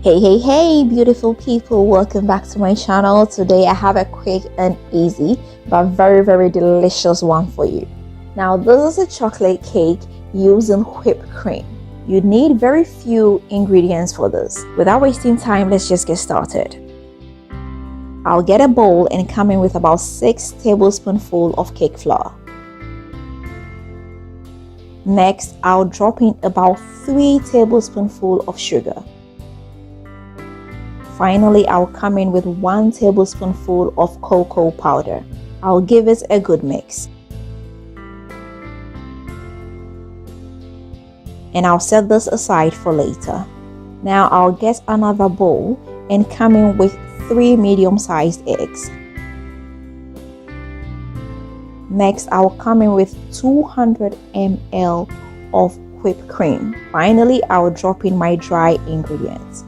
Hey, beautiful people, welcome back to my channel. Today I have a quick and easy but very delicious one for you. Now this is a chocolate cake using whipped cream. You need very few ingredients for this. Without wasting time, let's just get started. I'll get a bowl and come in with about 6 tablespoonfuls of cake flour. Next, I'll drop in about 3 tablespoonfuls of sugar. Finally, I'll come in with 1 tablespoonful of cocoa powder. I'll give it a good mix. And I'll set this aside for later. Now I'll get another bowl and come in with 3 medium-sized eggs. Next, I'll come in with 200 ml of whipped cream. Finally, I'll drop in my dry ingredients.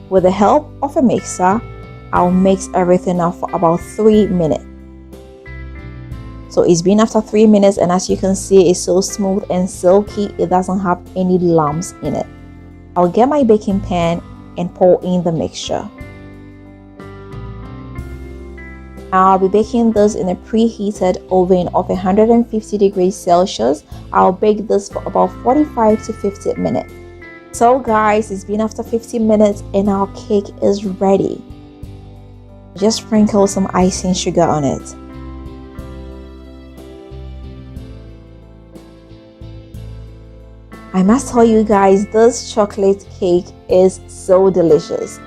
With the help of a mixer, I'll mix everything up for about 3 minutes. So it's been after 3 minutes, and as you can see, it's so smooth and silky, it doesn't have any lumps in it. I'll get my baking pan and pour in the mixture. I'll be baking this in a preheated oven of 150 degrees Celsius. I'll bake this for about 45 to 50 minutes. So guys, it's been after 15 minutes and our cake is ready. Just sprinkle some icing sugar on it. I must tell you guys, this chocolate cake is so delicious.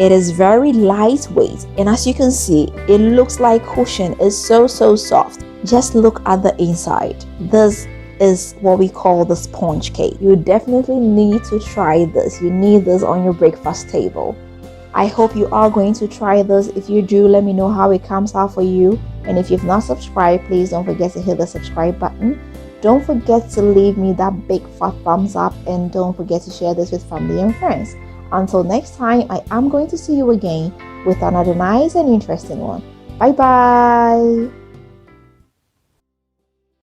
It is very lightweight, and as you can see, it looks like cushion. It's so soft. Just look at the inside. This is what we call the sponge cake. You definitely need to try this. You need this on your breakfast table. I hope you are going to try this. If you do, let me know how it comes out for you. And if you've not subscribed, please don't forget to hit the subscribe button. Don't forget to leave me that big fat thumbs up, and don't forget to share this with family and friends. Until next time, I am going to see you again with another nice and interesting one. Bye bye.